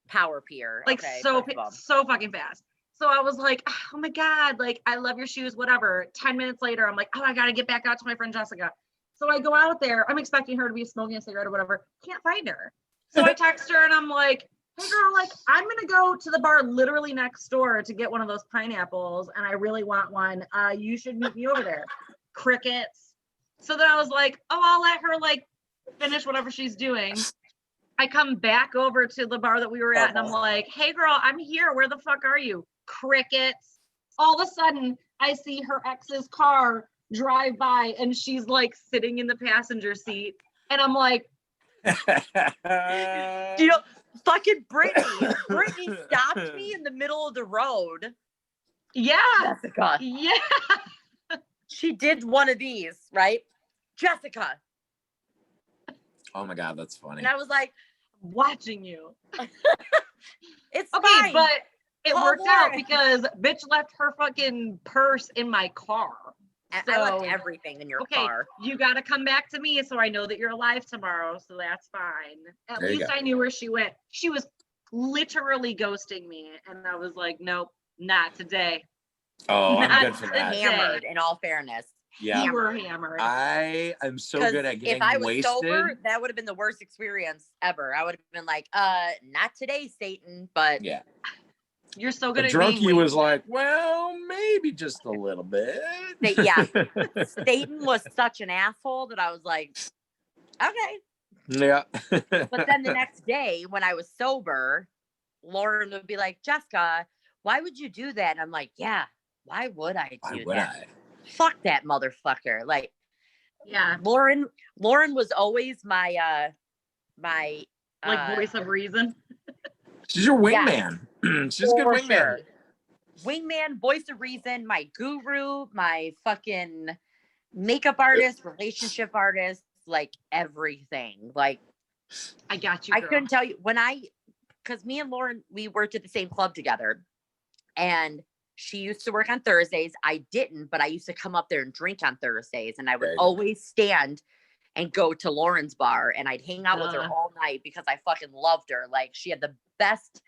power peer. Like so fucking fast. So I was like, oh my God, like I love your shoes, whatever. 10 minutes later, I'm like, oh, I got to get back out to my friend Jessica. So I go out there. I'm expecting her to be smoking a cigarette or whatever. Can't find her. So I text her and I'm like, hey girl, like I'm going to go to the bar literally next door to get one of those pineapples. And I really want one. You should meet me over there. Crickets. So then I was like, oh, I'll let her like finish whatever she's doing. I come back over to the bar that we were at and I'm like, hey girl, I'm here. Where the fuck are you? Crickets. All of a sudden I see her ex's car drive by and she's like sitting in the passenger seat. And I'm like, fucking Brittany stopped me in the middle of the road. Yeah. Jessica. Yeah. She did one of these, right? Jessica. Oh my God, that's funny. And I was like, watching you. It's okay, fine. but it worked out because bitch left her fucking purse in my car. So, I left everything in your car. You got to come back to me so I know that you're alive tomorrow. So that's fine. At least I knew where she went. She was literally ghosting me. And I was like, nope, not today. Oh, I'm good for that. Hammered, in all fairness. Yeah. You were hammered. I am so good at getting wasted. If I was sober, that would have been the worst experience ever. I would have been like, not today, Satan. But yeah. You're so good at drunkie was like, well, maybe just a little bit. Yeah. Satan was such an asshole that I was like, okay. Yeah. But then the next day when I was sober, Lauren would be like, Jessica, why would you do that? And I'm like, yeah, why would I do that? Fuck that motherfucker. Like, yeah. Lauren was always my voice of reason. She's your wingman. She's a good wingman. Sure. Wingman, voice of reason, my guru, my fucking makeup artist, relationship artist, like everything. Like, I got you, girl. I couldn't tell you because me and Lauren, we worked at the same club together, and she used to work on Thursdays. I didn't, but I used to come up there and drink on Thursdays, and I would always stand and go to Lauren's bar, and I'd hang out with her all night because I fucking loved her. Like, she had the best,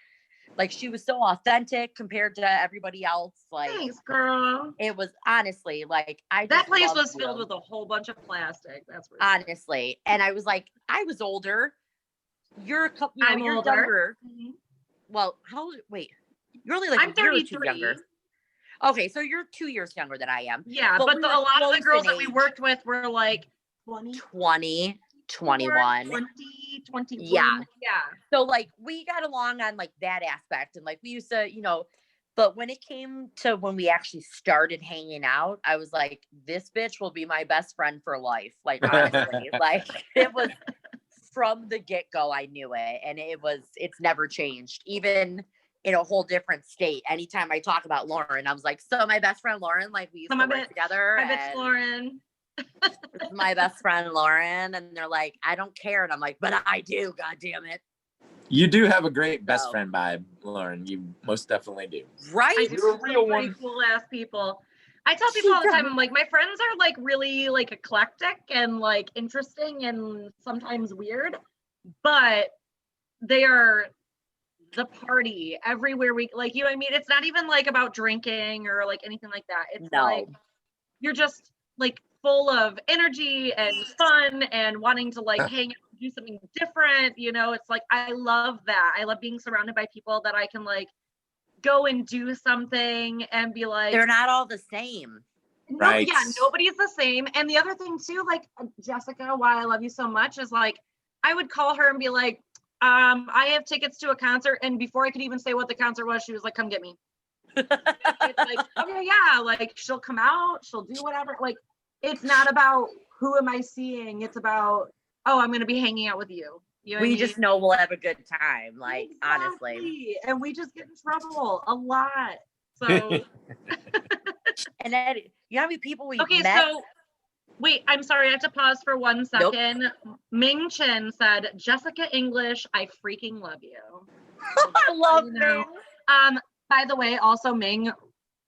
like, she was so authentic compared to everybody else. Like, thanks, girl. It was honestly like, that place was filled with a whole bunch of plastic. That's what honestly. And I was like, I was older. You're a couple. I'm you're older. Younger. Mm-hmm. Well, wait, you're only like I'm 33. Younger. Okay, so you're 2 years younger than I am. Yeah, but a lot of the girls that we worked with were like 20, 21. 20, 21. Yeah. Yeah. So like we got along on like that aspect, and like we used to, but when it came to when we actually started hanging out, I was like, this bitch will be my best friend for life. Like, honestly, like it was from the get-go, I knew it. And it's never changed. Even in a whole different state. Anytime I talk about Lauren, I was like, so my best friend Lauren, like we used to work together. My bitch Lauren. This is my best friend Lauren. And they're like, I don't care. And I'm like, but I do, God damn it. You do have a great best friend vibe, Lauren. You most definitely do. Right? You're a real one. Cool ass people. I tell people all the time, I'm like, my friends are like really like eclectic and like interesting and sometimes weird, but they are the party everywhere we like, you know what I mean? It's not even like about drinking or like anything like that. It's like you're just like full of energy and fun and wanting to like hang out and do something different. It's like I love that. I love being surrounded by people that I can like go and do something and be like, they're not all the same. Right. Yeah, nobody's the same. And the other thing too, like Jessica, why I love you so much is like I would call her and be like, I have tickets to a concert, and before I could even say what the concert was, she was like, come get me. It's like, okay, yeah, like she'll come out, she'll do whatever. Like, it's not about who am I seeing, it's about, oh, I'm gonna be hanging out with you. We just know we'll have a good time, like honestly. And we just get in trouble a lot. So and then you know how many people we met? So wait, I'm sorry, I have to pause for 1 second. Nope. Ming Chen said, Jessica English, I freaking love you. I love Ming. By the way, also Ming,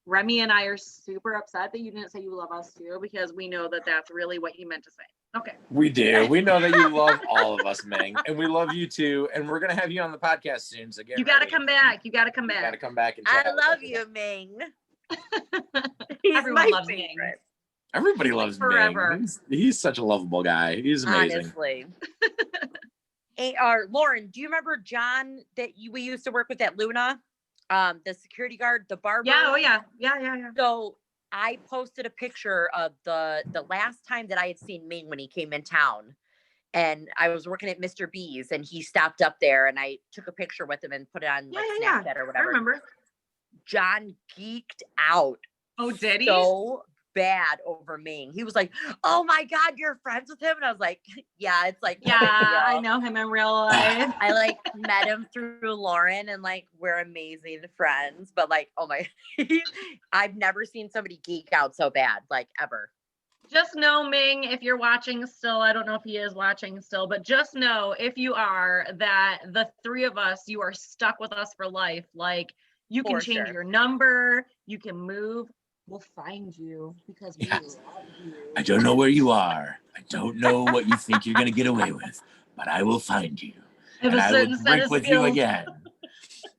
Remy and I are super upset that you didn't say you love us too, because we know that that's really what you meant to say. Okay. We do. We know that you love all of us, Ming, and we love you too. And we're gonna have you on the podcast soon. So you got to come back. You got to come back. You got to come back and chat. I love you, Ming. Everyone loves Ming. Everybody loves forever. Ming. He's such a lovable guy. He's amazing. Honestly. Hey, Lauren, do you remember John that we used to work with at Luna? The security guard, the barber. Yeah. Oh yeah. So I posted a picture of the last time that I had seen Ming when he came in town, and I was working at Mr. B's, and he stopped up there, and I took a picture with him and put it on Snapchat or whatever. I remember. John geeked out. Oh, did he? So bad over Ming. He was like, oh my God, you're friends with him? And I was like, yeah, it's like, yeah, I know him in real life. I like met him through Lauren, and like we're amazing friends, but like, oh my, I've never seen somebody geek out so bad, like ever. Just know, Ming, if you're watching still, I don't know if he is watching still, but just know if you are, that the three of us, you are stuck with us for life. Like, you can change your number, you can move. We'll find you because we love you. I don't know where you are. I don't know what you think you're going to get away with, but I will find you. And I will drink with you again.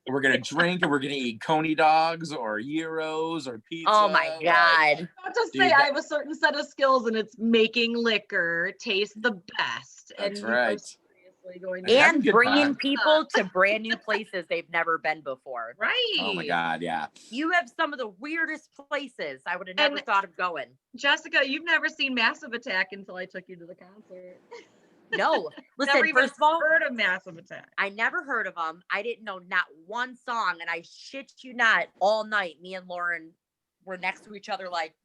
We're going to drink, and we're going to eat coney dogs or gyros or pizza. Oh my God. Not to say I have a certain set of skills, and it's making liquor taste the best. That's right. And bringing people to brand new places they've never been before. Right. Oh my God, yeah. You have some of the weirdest places I would have never thought of going. Jessica, you've never seen Massive Attack until I took you to the concert. No. Listen, never even first of all, heard of Massive Attack. I never heard of them. I didn't know not one song, and I shit you not, all night, me and Lauren were next to each other like,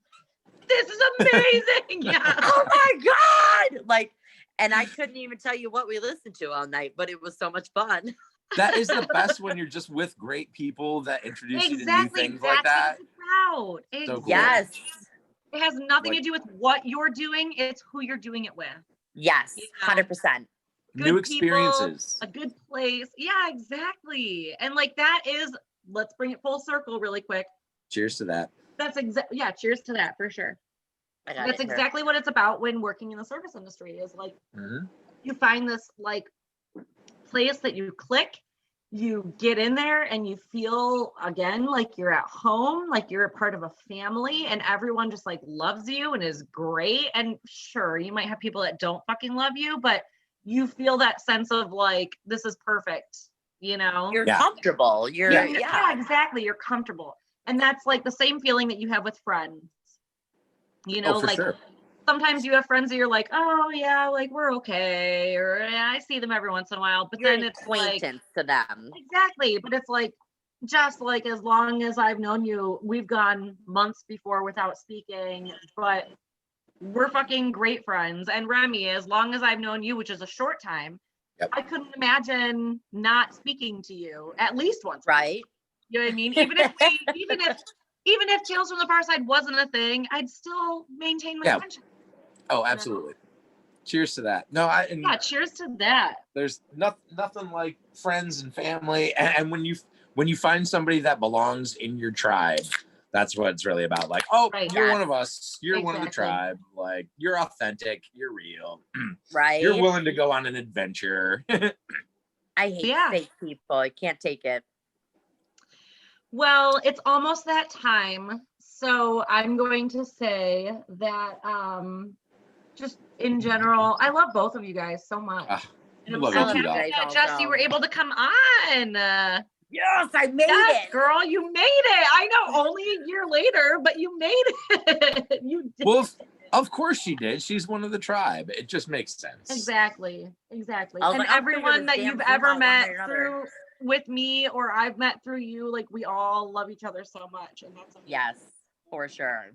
this is amazing. Yeah. Oh my God. Like, and I couldn't even tell you what we listened to all night, but it was so much fun. That is the best when you're just with great people that introduce you to new things like that. Exactly. So cool. Yes. It has nothing to do with what you're doing. It's who you're doing it with. Yes, You know? 100%. New experiences. People, a good place. Yeah, exactly. And like that is, let's bring it full circle really quick. Cheers to that. That's yeah, cheers to that for sure. That's exactly what it's about when working in the service industry is like you find this like place that you click, you get in there and you feel again like you're at home, like you're a part of a family, and everyone just like loves you and is great. And sure, you might have people that don't fucking love you, but you feel that sense of like, this is perfect, you know? You're comfortable. Yeah, exactly. You're comfortable. And that's like the same feeling that you have with friends. You know, like sometimes you have friends that you're like, oh yeah, like we're okay, or I see them every once in a while, but you're then it's acquaintance to them. Exactly. But it's like, just like as long as I've known you, we've gone months before without speaking, but we're fucking great friends. And Remy, as long as I've known you, which is a short time, I couldn't imagine not speaking to you at least once. Right. You know what I mean? Even if Tales from the Barside wasn't a thing, I'd still maintain my friendship. Oh, absolutely. Cheers to that. No, cheers to that. There's nothing like friends and family, and when you find somebody that belongs in your tribe, that's what it's really about. Like, you're one of us. You're one of the tribe. Like, you're authentic. You're real. Right. You're willing to go on an adventure. I hate fake people. I can't take it. Well, it's almost that time. So I'm going to say that just in general, I love both of you guys so much. And I'm so happy that Jess, you were able to come on. Yes, I made it. Girl, you made it. I know, only a year later, but you made it. You did. Well, of course she did. She's one of the tribe. It just makes sense. Exactly. And everyone that you've ever met through with me or I've met through you, like we all love each other so much. And that's amazing. Yes, for sure.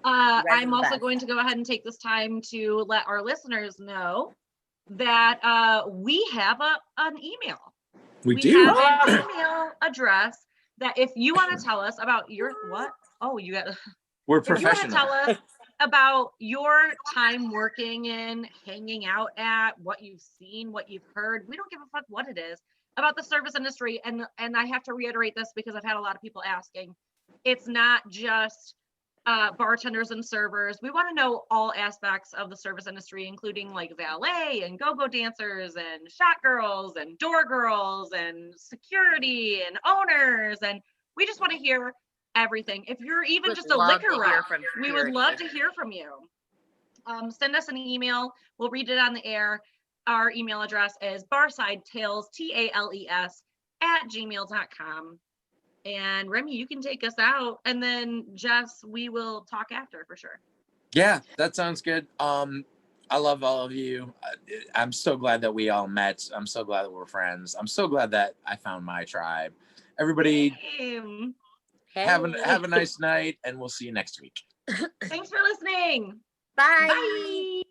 I'm also going to go ahead and take this time to let our listeners know that we have an email. We do have an email address that if you want to tell us about your we're professional. If you want to tell us about your time working in, hanging out at, what you've seen, what you've heard, we don't give a fuck what it is about the service industry. And I have to reiterate this because I've had a lot of people asking. It's not just bartenders and servers. We want to know all aspects of the service industry, including like valet and go-go dancers and shot girls and door girls and security and owners. And we just want to hear everything. If you're even just a liquor rep, we would love to hear from you. Send us an email. We'll read it on the air. Our email address is barsidetales, TALES, @gmail.com. And Remy, you can take us out, and then Jess, we will talk after for sure. Yeah, that sounds good. I love all of you. I'm so glad that we all met. I'm so glad that we're friends. I'm so glad that I found my tribe. Everybody, have a nice night, and we'll see you next week. Thanks for listening. Bye. Bye.